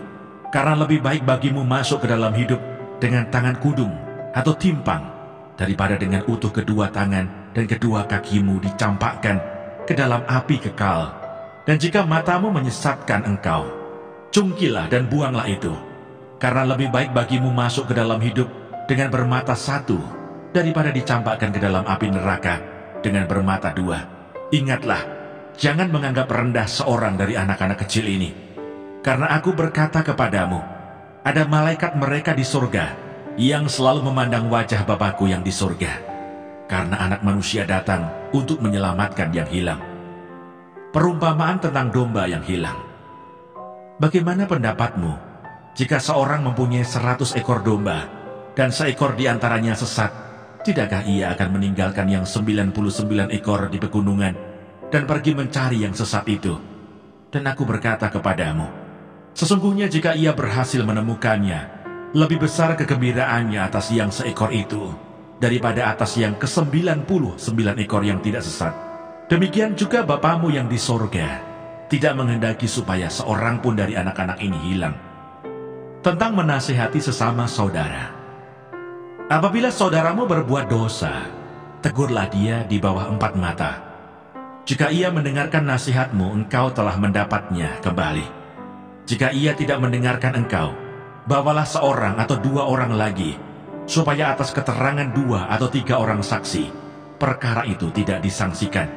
Karena lebih baik bagimu masuk ke dalam hidup dengan tangan kudung atau timpang, daripada dengan utuh kedua tangan dan kedua kakimu dicampakkan ke dalam api kekal. Dan jika matamu menyesatkan engkau, cungkilah dan buanglah itu. Karena lebih baik bagimu masuk ke dalam hidup dengan bermata satu, daripada dicampakkan ke dalam api neraka dengan bermata dua. Ingatlah, jangan menganggap rendah seorang dari anak-anak kecil ini. Karena aku berkata kepadamu, ada malaikat mereka di surga yang selalu memandang wajah Bapakku yang di surga. Karena anak manusia datang untuk menyelamatkan yang hilang. Perumpamaan tentang domba yang hilang. Bagaimana pendapatmu jika seorang mempunyai 100 ekor domba dan seekor di antaranya sesat? Tidakkah ia akan meninggalkan yang 99 ekor di pegunungan dan pergi mencari yang sesat itu? Dan aku berkata kepadamu, sesungguhnya jika ia berhasil menemukannya, lebih besar kegembiraannya atas yang seekor itu daripada atas yang ke-99 ekor yang tidak sesat. Demikian juga Bapamu yang di sorga tidak menghendaki supaya seorang pun dari anak-anak ini hilang. Tentang menasihati sesama saudara. Apabila saudaramu berbuat dosa, tegurlah dia di bawah 4 mata. Jika ia mendengarkan nasihatmu, engkau telah mendapatnya kembali. Jika ia tidak mendengarkan engkau, bawalah seorang atau 2 orang lagi, supaya atas keterangan 2 atau 3 orang saksi, perkara itu tidak disangsikan.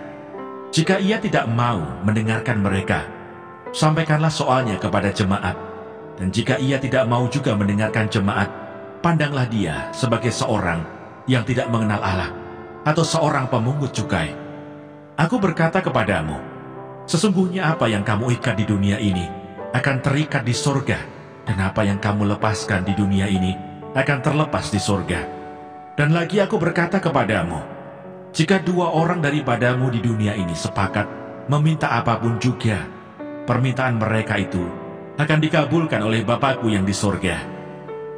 Jika ia tidak mau mendengarkan mereka, sampaikanlah soalnya kepada jemaat. Dan jika ia tidak mau juga mendengarkan jemaat, pandanglah dia sebagai seorang yang tidak mengenal Allah, atau seorang pemungut cukai. Aku berkata kepadamu, sesungguhnya apa yang kamu ikat di dunia ini akan terikat di sorga, dan apa yang kamu lepaskan di dunia ini akan terlepas di sorga. Dan lagi aku berkata kepadamu, jika 2 orang daripadamu di dunia ini sepakat meminta apapun juga, permintaan mereka itu akan dikabulkan oleh Bapa-Ku yang di sorga.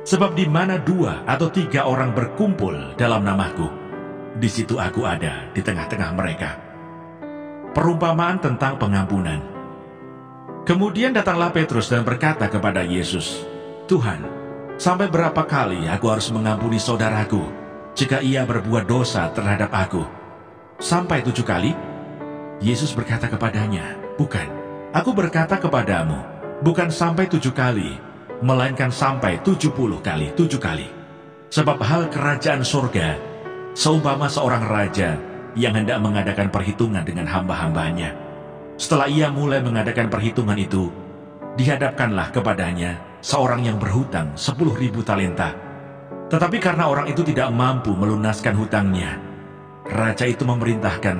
Sebab di mana 2 atau 3 orang berkumpul dalam nama-Ku, di situ Aku ada di tengah-tengah mereka. Perumpamaan tentang pengampunan. Kemudian datanglah Petrus dan berkata kepada Yesus, Tuhan, sampai berapa kali aku harus mengampuni saudaraku jika ia berbuat dosa terhadap aku? Sampai 7 kali? Yesus berkata kepadanya, bukan, aku berkata kepadamu, bukan sampai 7 kali, melainkan sampai 70 kali 7 kali. Sebab hal kerajaan surga seumpama seorang raja yang hendak mengadakan perhitungan dengan hamba-hambanya. Setelah ia mulai mengadakan perhitungan itu, dihadapkanlah kepadanya seorang yang berhutang 10.000 talenta. Tetapi karena orang itu tidak mampu melunaskan hutangnya, raja itu memerintahkan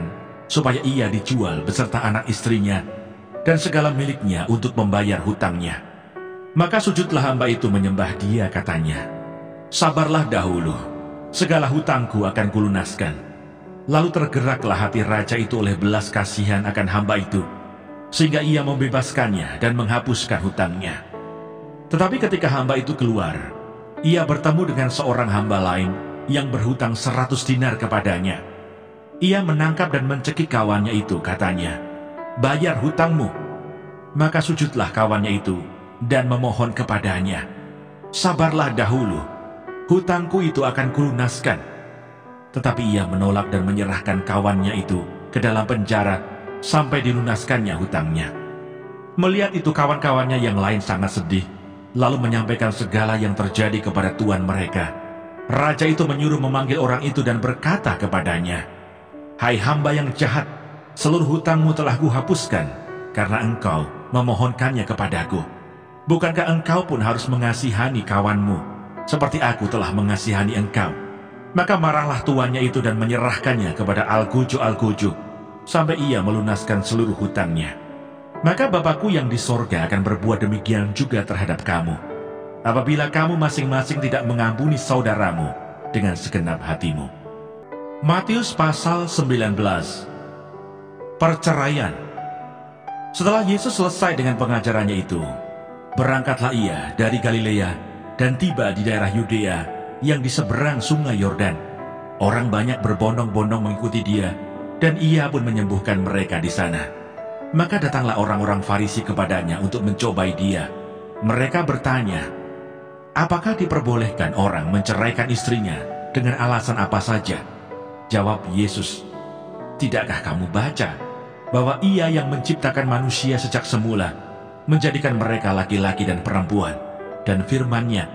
supaya ia dijual beserta anak istrinya dan segala miliknya untuk membayar hutangnya. Maka sujudlah hamba itu menyembah dia, katanya, sabarlah dahulu, segala hutangku akan kulunaskan. Lalu tergeraklah hati raja itu oleh belas kasihan akan hamba itu, sehingga ia membebaskannya dan menghapuskan hutangnya. Tetapi ketika hamba itu keluar, ia bertemu dengan seorang hamba lain yang berhutang 100 dinar kepadanya. Ia menangkap dan mencekik kawannya itu, katanya, bayar hutangmu. Maka sujudlah kawannya itu dan memohon kepadanya, sabarlah dahulu, hutangku itu akan kulunaskan. Tetapi ia menolak dan menyerahkan kawannya itu ke dalam penjara sampai dilunaskannya hutangnya. Melihat itu kawan-kawannya yang lain sangat sedih, lalu menyampaikan segala yang terjadi kepada tuan mereka. Raja itu menyuruh memanggil orang itu dan berkata kepadanya, hai hamba yang jahat, seluruh hutangmu telah kuhapuskan karena engkau memohonkannya kepadaku. Bukankah engkau pun harus mengasihani kawanmu seperti aku telah mengasihani engkau? Maka marahlah tuannya itu dan menyerahkannya kepada Al-Guju sampai ia melunaskan seluruh hutangnya. Maka Bapa-Ku yang di sorga akan berbuat demikian juga terhadap kamu, apabila kamu masing-masing tidak mengampuni saudaramu dengan segenap hatimu. Matius pasal 19. Perceraian. Setelah Yesus selesai dengan pengajarannya itu, berangkatlah ia dari Galilea dan tiba di daerah Yudea yang di seberang sungai Yordan. Orang banyak berbondong-bondong mengikuti dia, dan ia pun menyembuhkan mereka di sana. Maka datanglah orang-orang Farisi kepadanya untuk mencobai dia. Mereka bertanya, apakah diperbolehkan orang menceraikan istrinya dengan alasan apa saja? Jawab Yesus, tidakkah kamu baca bahwa ia yang menciptakan manusia sejak semula menjadikan mereka laki-laki dan perempuan, dan firman-Nya,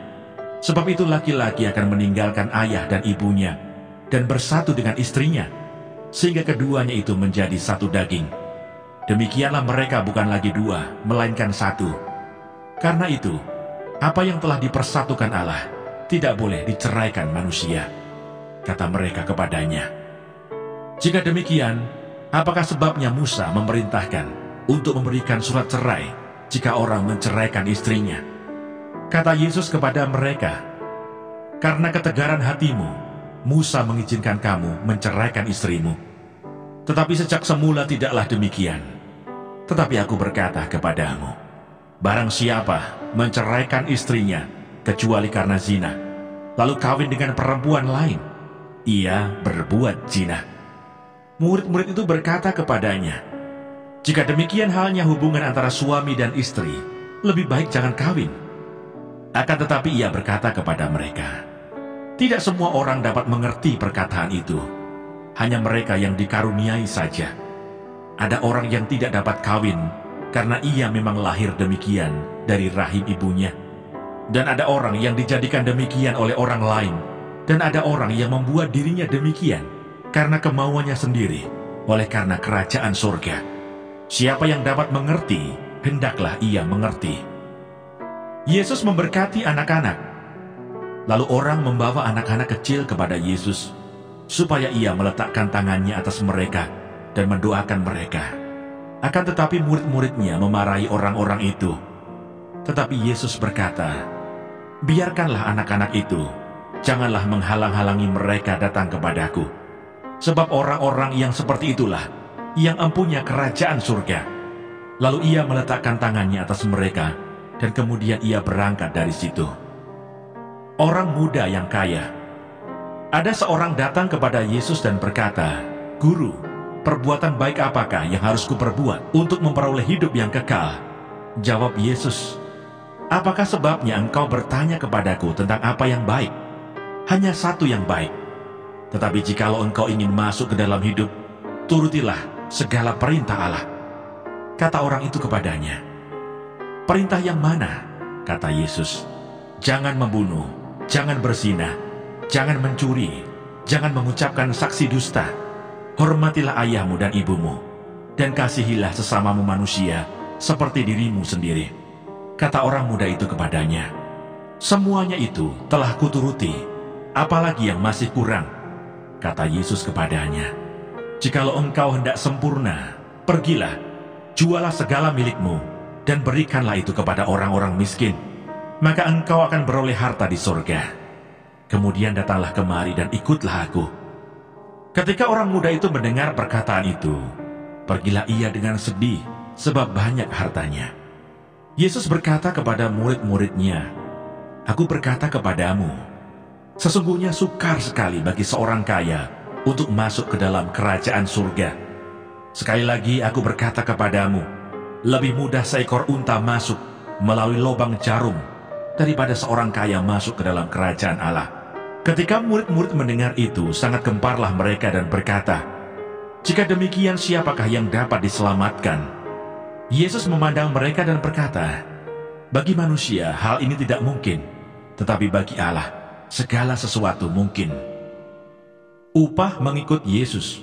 sebab itu laki-laki akan meninggalkan ayah dan ibunya dan bersatu dengan istrinya, sehingga keduanya itu menjadi satu daging. Demikianlah mereka bukan lagi 2, melainkan 1. Karena itu, apa yang telah dipersatukan Allah tidak boleh diceraikan manusia. Kata mereka kepadanya, jika demikian, apakah sebabnya Musa memerintahkan untuk memberikan surat cerai jika orang menceraikan istrinya? Kata Yesus kepada mereka, karena ketegaran hatimu, Musa mengizinkan kamu menceraikan istrimu. Tetapi sejak semula tidaklah demikian. Tetapi aku berkata kepadamu, barang siapa menceraikan istrinya kecuali karena zina, lalu kawin dengan perempuan lain, ia berbuat zina. Murid-murid itu berkata kepadanya, jika demikian halnya hubungan antara suami dan istri, lebih baik jangan kawin. Akan tetapi ia berkata kepada mereka, tidak semua orang dapat mengerti perkataan itu, hanya mereka yang dikaruniai saja. Ada orang yang tidak dapat kawin karena ia memang lahir demikian dari rahim ibunya. Dan ada orang yang dijadikan demikian oleh orang lain. Dan ada orang yang membuat dirinya demikian karena kemauannya sendiri, oleh karena kerajaan surga. Siapa yang dapat mengerti, hendaklah ia mengerti. Yesus memberkati anak-anak. Lalu orang membawa anak-anak kecil kepada Yesus, supaya ia meletakkan tangannya atas mereka dan mendoakan mereka. Akan tetapi murid-muridnya memarahi orang-orang itu. Tetapi Yesus berkata, biarkanlah anak-anak itu, janganlah menghalang-halangi mereka datang kepadaku. Sebab orang-orang yang seperti itulah yang empunya kerajaan surga. Lalu ia meletakkan tangannya atas mereka, dan kemudian ia berangkat dari situ. Orang muda yang kaya. Ada seorang datang kepada Yesus dan berkata, "Guru, perbuatan baik apakah yang harus kuperbuat untuk memperoleh hidup yang kekal?" Jawab Yesus, "Apakah sebabnya engkau bertanya kepadaku tentang apa yang baik? Hanya satu yang baik. Tetapi jikalau engkau ingin masuk ke dalam hidup, turutilah segala perintah Allah." Kata orang itu kepadanya, "Perintah yang mana?" Kata Yesus, "Jangan membunuh, jangan berzina, jangan mencuri, jangan mengucapkan saksi dusta. Hormatilah ayahmu dan ibumu, dan kasihilah sesamamu manusia seperti dirimu sendiri." Kata orang muda itu kepadanya, "Semuanya itu telah kuturuti, apalagi yang masih kurang?" Kata Yesus kepadanya, "Jikalau engkau hendak sempurna, pergilah, jualah segala milikmu, dan berikanlah itu kepada orang-orang miskin, maka engkau akan beroleh harta di surga. Kemudian datanglah kemari dan ikutlah aku." Ketika orang muda itu mendengar perkataan itu, pergilah ia dengan sedih, sebab banyak hartanya. Yesus berkata kepada murid-muridnya, "Aku berkata kepadamu, sesungguhnya sukar sekali bagi seorang kaya untuk masuk ke dalam kerajaan surga. Sekali lagi aku berkata kepadamu, lebih mudah seekor unta masuk melalui lubang jarum daripada seorang kaya masuk ke dalam kerajaan Allah." Ketika murid-murid mendengar itu, sangat gemparlah mereka dan berkata, "Jika demikian, siapakah yang dapat diselamatkan?" Yesus memandang mereka dan berkata, "Bagi manusia hal ini tidak mungkin, tetapi bagi Allah segala sesuatu mungkin." Upah mengikut Yesus.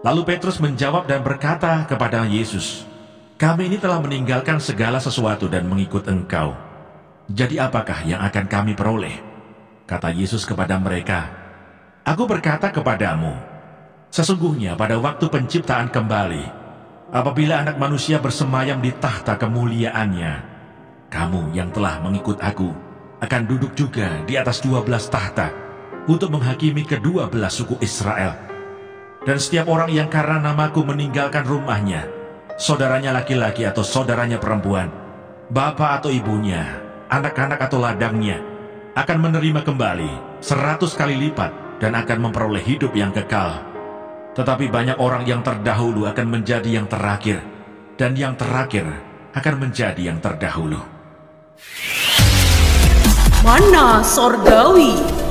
Lalu Petrus menjawab dan berkata kepada Yesus, "Kami ini telah meninggalkan segala sesuatu dan mengikut Engkau. Jadi apakah yang akan kami peroleh?" Kata Yesus kepada mereka, "Aku berkata kepadamu, sesungguhnya pada waktu penciptaan kembali, apabila Anak Manusia bersemayam di tahta kemuliaannya, kamu yang telah mengikut aku akan duduk juga di atas 12 tahta untuk menghakimi ke-12 suku Israel. Dan setiap orang yang karena namaku meninggalkan rumahnya, saudaranya laki-laki atau saudaranya perempuan, bapak atau ibunya, anak-anak atau ladangnya, akan menerima kembali 100 kali lipat dan akan memperoleh hidup yang kekal. Tetapi banyak orang yang terdahulu akan menjadi yang terakhir, dan yang terakhir akan menjadi yang terdahulu." Mana Sorgawi.